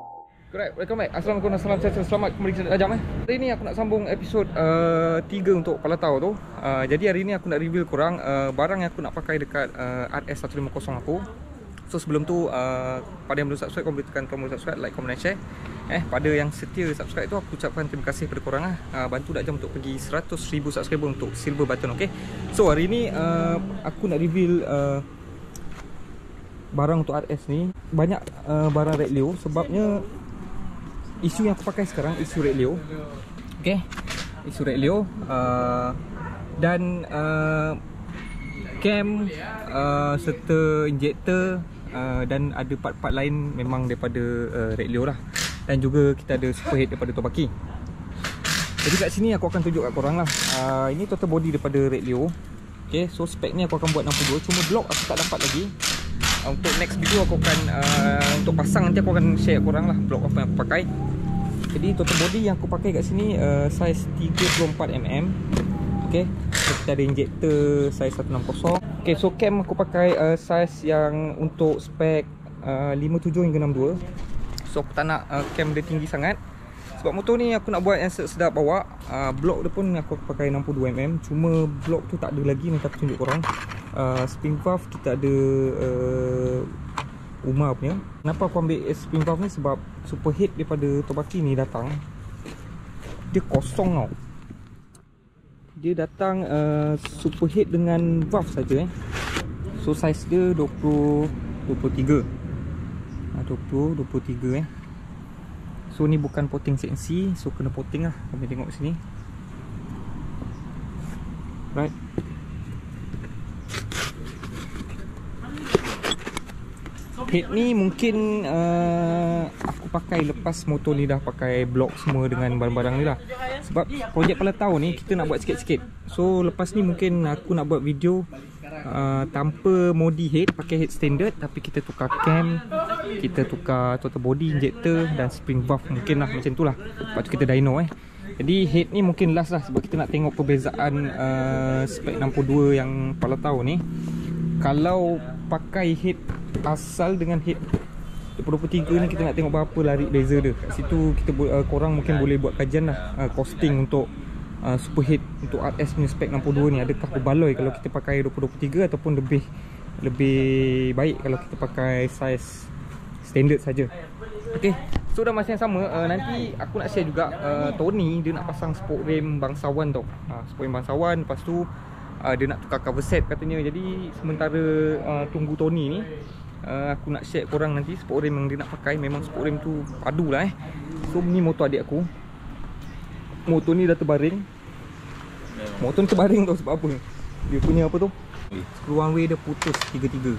Alright, welcome back. Assalamualaikum, salam sejahtera. Selamat kembali ke Ajam. Hari ni aku nak sambung episod 3 untuk Palatau tu. Jadi hari ni aku nak review korang barang yang aku nak pakai dekat RS150 aku. So sebelum tu pada yang belum subscribe, korang boleh tekan tombol subscribe, like, comment dan share. Pada yang setia subscribe tu, aku ucapkan terima kasih kepada korang bantu Ajam untuk pergi 100,000 subscriber untuk silver button, okay? So hari ni aku nak reveal barang untuk RS ni. Banyak barang Red Leo sebabnya isu yang aku pakai sekarang isu Red Leo. Okay, isu Red Leo dan cam serta injektor dan ada part-part lain memang daripada Red Leo lah. Dan juga kita ada superhead daripada Tobaki. Jadi kat sini aku akan tunjuk kat korang lah. Ini total body daripada Red Leo. Okay, so spek ni aku akan buat 62. Cuma blok aku tak dapat lagi. Untuk next video aku akan untuk pasang nanti aku akan share korang lah blok apa yang aku pakai. Jadi total body yang aku pakai kat sini size 34mm. Okay, so kita ada injektor size 160. Okay, so cam aku pakai size yang untuk spek 57 hingga 62. So aku tak nak cam dia tinggi sangat. Sebab motor ni aku nak buat yang sedap bawa. Blok dia pun aku pakai 62mm. Cuma blok tu tak ada lagi, nanti aku tunjuk korang. Spring valve kita ada Umar punya. Kenapa aku ambil spring valve ni? Sebab superhead daripada Tobaki ni datang, dia kosong tau. Dia datang superhead dengan valve saja. So size dia 23 So ni bukan potting CNC, so kena potting lah. Kami tengok sini. Right. Head ni mungkin aku pakai lepas motor ni dah pakai blok semua dengan barang-barang ni lah. Sebab projek Palatau ni kita nak buat sikit-sikit. So lepas ni mungkin aku nak buat video tanpa modi head, pakai head standard, tapi kita tukar cam, kita tukar total body, injector dan spring valve. Mungkin lah macam tu lah. Lepas tu kita dyno Jadi head ni mungkin last lah. Sebab kita nak tengok perbezaan spek 62 yang Palatau ni. Kalau pakai head asal dengan head 23 ni, kita nak tengok berapa lari beza dia. Kat situ kita korang mungkin boleh buat kajian lah, costing untuk superhead untuk RS punya spek 62 ni. Adakah berbaloi kalau kita pakai 23 ataupun lebih baik kalau kita pakai size standard saja. Okay, so dah masa yang sama nanti aku nak share juga Tony dia nak pasang spoke rim bangsawan tau. Spoke rim bangsawan, lepas tu dia nak tukar cover set katanya. Jadi sementara tunggu Tony ni, aku nak share korang nanti spoke rim yang dia nak pakai. Memang spoke rim tu padu lah So ni motor adik aku. Motor ni dah terbaring. Motor ni terbaring tau sebab apa? Dia punya apa tu, screw one way dia putus 3-3.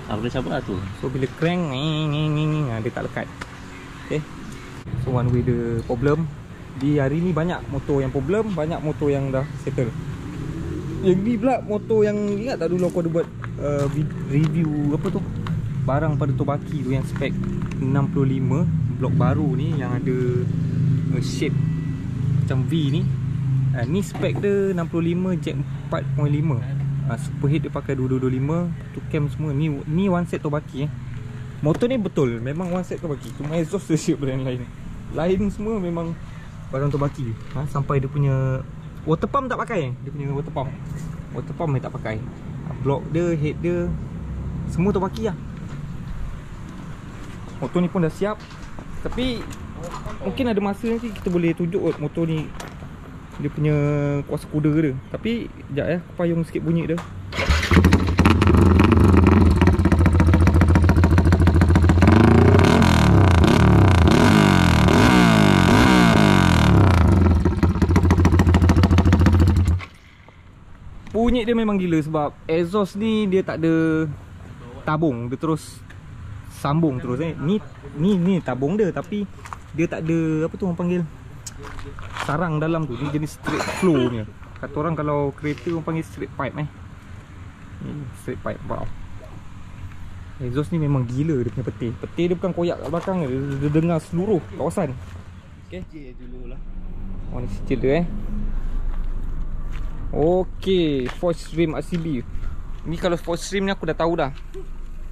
Apa dia sabar tu? So bila crank dia tak lekat. Okay, so one way dia problem. Di hari ni banyak motor yang problem, banyak motor yang dah settle. Yang ni pula motor yang, ingat tak dulu aku ada buat review apa tu, barang pada Tobaki tu yang spek 65 blok baru ni, yang ada shape macam V ni. Ni spek dia 65 jack 4.5. Superhead dia pakai 2225. Tu cam semua ni one set Tobaki Motor ni betul memang one set Tobaki. Cuma exhaust dia shape brand lain. Lain semua memang barang Tobaki. Sampai dia punya water pump tak pakai. Dia punya water pump dia tak pakai. Block dia, head dia, semua Tobaki lah. Motor ni pun dah siap. Tapi mungkin ada masa nanti kita boleh tunjuk motor ni dia punya kuasa kuda dia. Tapi sekejap aku payung sikit bunyi dia. Bunyi dia memang gila sebab exhaust ni dia tak ada tabung, dia terus sambung terus Ni tabung dia tapi dia tak ada apa tu orang panggil, sarang dalam tu. Dia jenis straight flow punya. Kata orang kalau kereta orang panggil straight pipe straight pipe. Wow. Exhaust ni memang gila dia punya peti. Peti dia bukan koyak kat belakang dia dengar seluruh kawasan. Okey, dululah. Oh ni kecil dia Okey, force rim RCB. Ni kalau force rim ni aku dah tahu dah.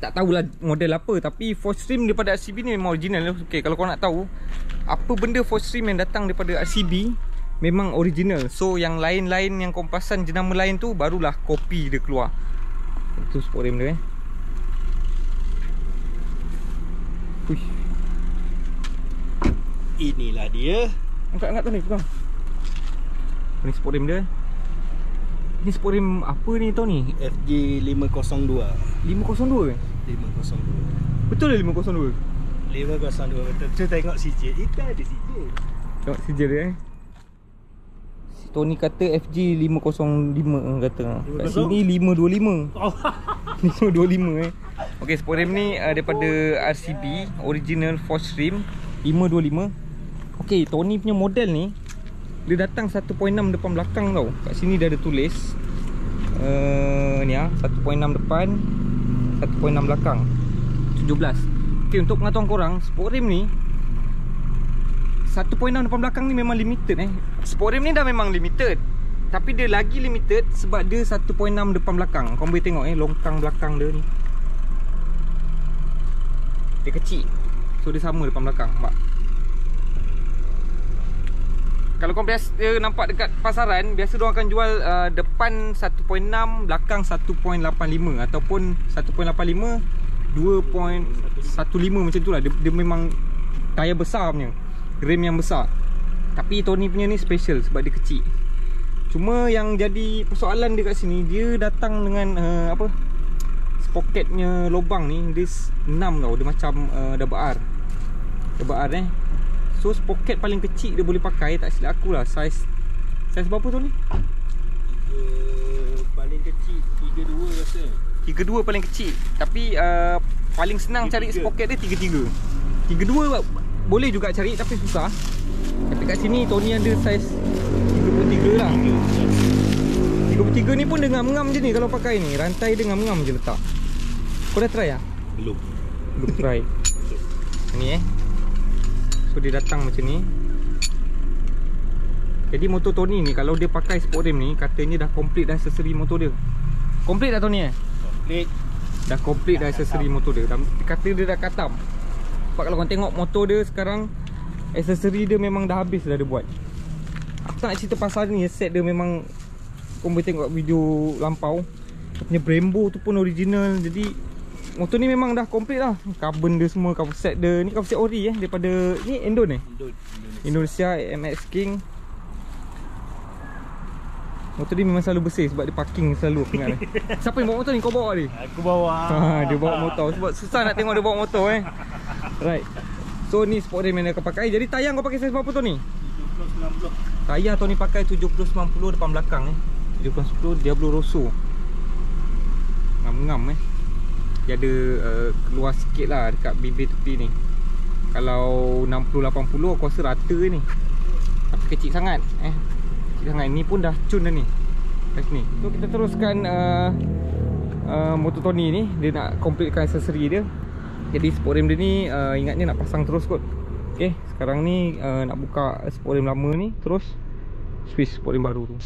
tak tahulah model apa, tapi force rim daripada RCB ni memang original. Okay, kalau korang nak tahu apa benda force rim yang datang daripada RCB memang original. So yang lain-lain, yang kompasan jenama lain tu barulah kopi dia keluar. Itu sport rim dia Uish. Inilah dia. Angkat tu ni, pegang. Ni sport rim dia. Ni sport rim apa ni tau ni? FJ 502. 502 502. Betul lah 502? 502 betul. Tu tengok CJ. Itu ada CJ. Tengok CJ dia Si Tony kata FJ 505 kata. Kat sini 525. Oh. 525 Okey, sport rim ni daripada RCB, original force rim 525. Okey, Tony punya model ni dia datang 1.6 depan belakang tau. Kat sini dia ada tulis ni 1.6 depan, 1.6 belakang, 17. Okey, untuk pengetahuan korang, sport rim ni 1.6 depan belakang ni memang limited Sport rim ni dah memang limited, tapi dia lagi limited sebab dia 1.6 depan belakang. Korang boleh tengok longkang belakang dia ni, dia kecil. So dia sama depan belakang, nampak? Kalau korang biasa nampak dekat pasaran, biasa diorang akan jual depan 1.6, belakang 1.85 ataupun 1.85, 2.15 macam tu lah. Dia memang tayar besar punya, rim yang besar. Tapi Tony punya ni special sebab dia kecil. Cuma yang jadi persoalan dia kat sini, dia datang dengan apa, spocketnya lubang ni, dia 6 tau. Dia macam double R. Double R So spocket paling kecil dia boleh pakai, tak silap aku lah, saiz berapa tu ni? Paling kecil 32 rasa. 32 paling kecil. Tapi paling senang 33. Cari spocket dia 33. 32 boleh juga cari tapi susah. Tapi kat sini Tony ada saiz 33 lah. 33 ni pun dia ngam-ngam je ni kalau pakai ni. Rantai dia ngam-ngam je letak. Kau dah try lah? Belum try. Ni So dia datang macam ni. Jadi motor Tony ni kalau dia pakai sport rim ni, katanya dah complete dah aksesori motor dia. Complete dah Tony Complete. Dah complete dah aksesori motor dia. Kata dia dah katam. Sebab kalau korang tengok motor dia sekarang, aksesori dia memang dah habis dah dia buat. Aku tak nak cerita pasal ni, set dia memang korang boleh tengok video lampau. Dia punya Brembo tu pun original. Jadi motor ni memang dah complete lah. Carbon dia semua, cover set dia. Ni cover set ori daripada ni Indon Indonesia MX King. Motor ni memang selalu bersih sebab dia parking selalu, aku ingat Siapa yang bawa motor ni? Kau bawa dia? Aku bawa. Dia bawa motor sebab susah nak tengok dia bawa motor Right. So ni sport rim yang dia akan pakai. Jadi tayar kau pakai saiz berapa tu ni? 70-90. Tayar tu ni pakai 70-90 depan belakang 70-90 Diablo Rosso. Ngam-ngam dia ada keluar sikit lah dekat bibir tepi ni. Kalau 60-80 aku rasa rata ni. Tapi kecil sangat kecil sangat. Ni pun dah cun dah ni kat sini. So kita teruskan motor Tony ni. Dia nak completekan aksesori dia. Jadi sport rim dia ni ingatnya nak pasang terus kot. Okay, sekarang ni nak buka sport rim lama ni, terus switch sport rim baru tu.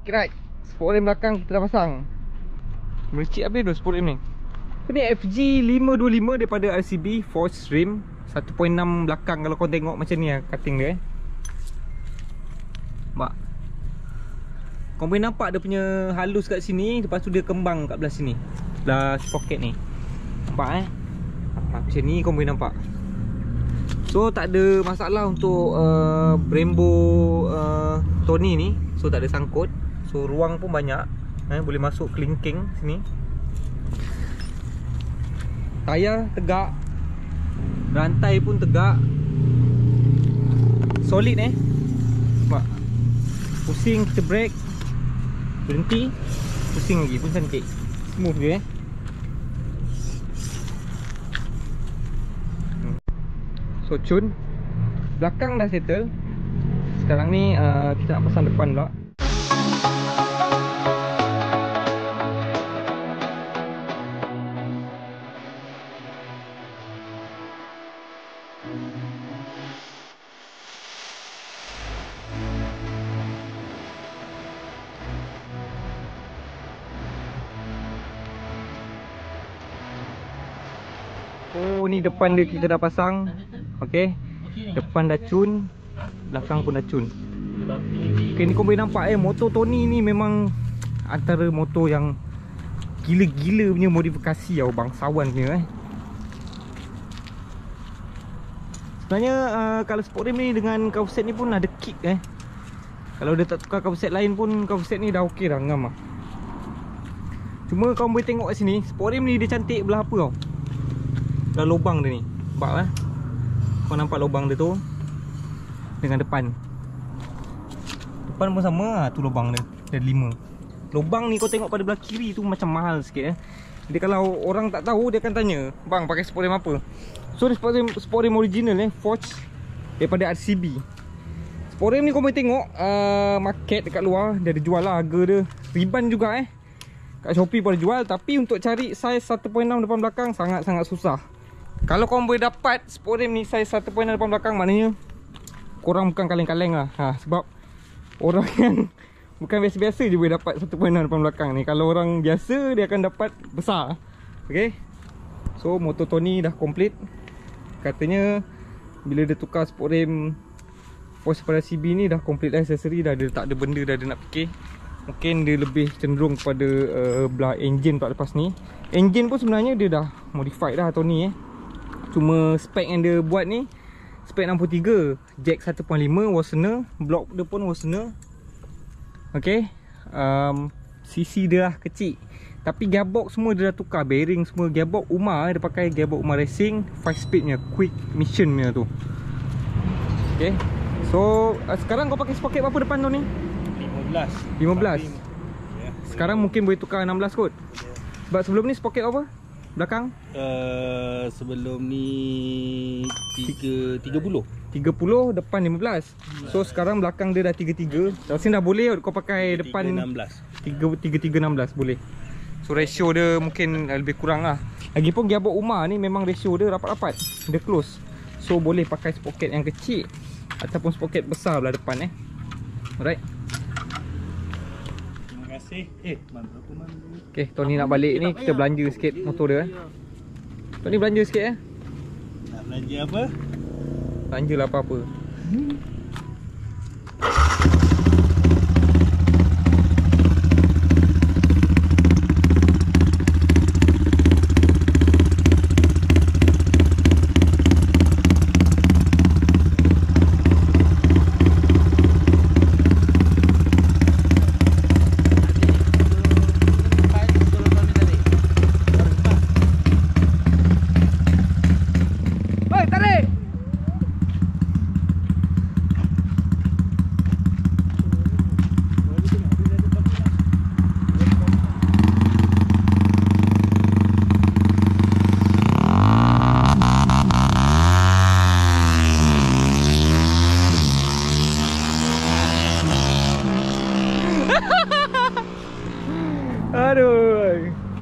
Okay, right. Sport rim belakang kita dah pasang. Mercik habis tu sport rim ni. So ni FG 525 daripada RCB force rim 1.6 belakang. Kalau kau tengok macam ni lah cutting dia Nampak? Kau boleh nampak dia punya halus kat sini. Lepas tu dia kembang kat belah sini, belah sprocket ni. Nampak macam ni kau boleh nampak. So tak ada masalah untuk Brembo Tony ni. So tak ada sangkut. So ruang pun banyak, boleh masuk kelingking sini. Tayar tegak. Rantai pun tegak. Solid Nampak? Pusing kita brake, berhenti, pusing lagi pun cantik. Smooth je So cun, belakang dah settle. Sekarang ni kita nak pasang depan pula. Oh, ni depan dia kita dah pasang. Okey. Depan dah cun, belakang pun dah cun. Okey, ni kau boleh nampak motor Tony ni memang antara motor yang gila-gila punya modifikasi tau, bangsawan punya Sebenarnya kalau sport rim ni dengan cover set ni pun ada kick Kalau dia tak tukar cover set lain pun, cover set ni dah okey dah, ngam lah. Cuma kau boleh tengok kat sini, sport rim ni dia cantik belah apa tau. Dah lubang dia ni. Nampak Kau nampak lubang dia tu dengan depan. Depan pun sama tu lubang dia. Ada 5. Lubang ni kau tengok pada belah kiri tu macam mahal sikit Jadi kalau orang tak tahu, dia akan tanya, "Bang, pakai sport rim apa?" So ni sport rim original Forged daripada RCB. Sport rim ni kau boleh tengok market dekat luar dia ada jual lah, harga dia riban juga kat Shopee pun ada jual. Tapi untuk cari saiz 1.6 depan belakang sangat-sangat susah. Kalau korang boleh dapat sport rim ni saiz 1.6 depan belakang, maknanya korang bukan kaleng-kaleng lah. Sebab orang yang bukan biasa-biasa je boleh dapat 1.6 depan belakang ni. Kalau orang biasa dia akan dapat besar. Okay. So motor Tony dah complete. Katanya bila dia tukar sport rim Forged pada CB ni dah complete dah aksesori dah. Dia tak ada benda dah dia nak fikir. Mungkin dia lebih cenderung kepada belah engine pula lepas ni. Engine pun sebenarnya dia dah modified dah Tony Cuma spek yang dia buat ni spek 63, jack 1.5, Wassenaar, block dia pun Wassenaar. Okay. CC dia lah kecil. Tapi gearbox semua dia dah tukar, bearing semua. Gearbox Umar dia pakai gearbox Umar Racing 5 speednya, quick mission punya tu. Okay. So sekarang kau pakai sprocket berapa depan tu ni? 15. Sekarang mungkin boleh tukar 16 kot. Sebab sebelum ni sprocket apa? Belakang? Sebelum ni 30, depan 15. So sekarang belakang dia dah 33. Rasanya dah boleh kau pakai depan 3316 boleh. So ratio dia mungkin lebih kurang lah. Lagipun gearbox Umar ni memang ratio dia rapat-rapat, dia close. So boleh pakai sprocket yang kecil ataupun sprocket besar belah depan Alright. Terima kasih. Mantu. Okay, Tony nak balik ni, kita belanja sikit motor dia Tony belanja sikit Nak belanja apa? Belanja lah apa-apa. Aduh.